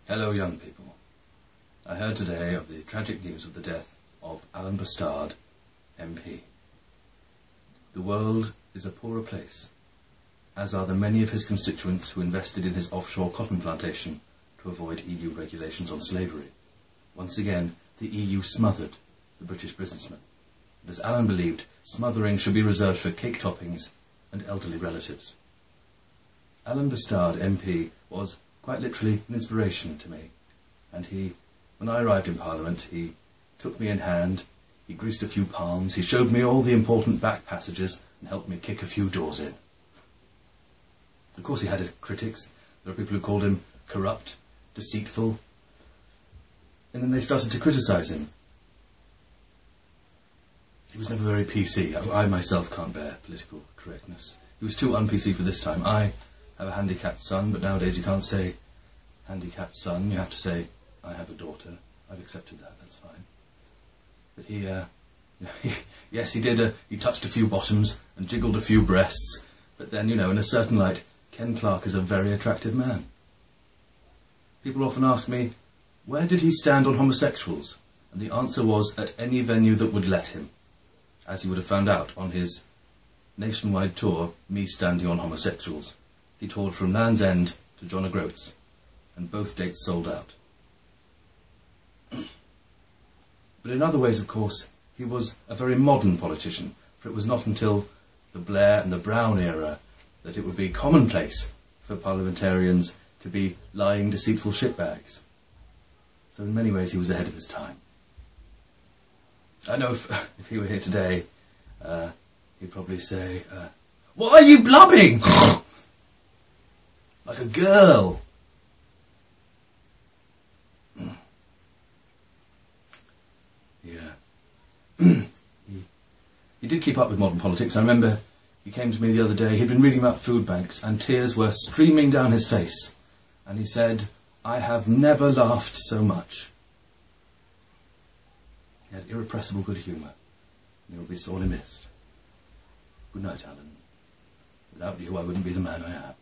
Hello, young people. I heard today of the tragic news of the death of Alan Bastard, MP. The world is a poorer place, as are the many of his constituents who invested in his offshore cotton plantation to avoid EU regulations on slavery. Once again, the EU smothered the British businessman. And as Alan believed, smothering should be reserved for cake toppings and elderly relatives. Alan Bastard, MP, was quite literally an inspiration to me, and when I arrived in Parliament, he took me in hand, he greased a few palms, he showed me all the important back passages and helped me kick a few doors in. Of course he had his critics. There were people who called him corrupt, deceitful, and then they started to criticise him. He was never very PC. I myself can't bear political correctness. He was too un-PC for this time. I have a handicapped son, but nowadays you can't say handicapped son, you have to say I have a daughter. I've accepted that, that's fine. But yes, he did, he touched a few bottoms and jiggled a few breasts, but then, in a certain light, Ken Clarke is a very attractive man. People often ask me, where did he stand on homosexuals? And the answer was, at any venue that would let him, as he would have found out on his nationwide tour, Me Standing on Homosexuals. He toured from Land's End to John O'Groats, and both dates sold out. But in other ways, of course, he was a very modern politician, for it was not until the Blair and the Brown era that it would be commonplace for parliamentarians to be lying, deceitful shitbags. So in many ways he was ahead of his time. I know if he were here today, he'd probably say, "What are you blubbing?" Like a girl. Yeah. He did keep up with modern politics. I remember he came to me the other day. He'd been reading about food banks and tears were streaming down his face. And he said, "I have never laughed so much." He had irrepressible good humour, and he will be sorely missed. Good night, Alan. Without you, I wouldn't be the man I am.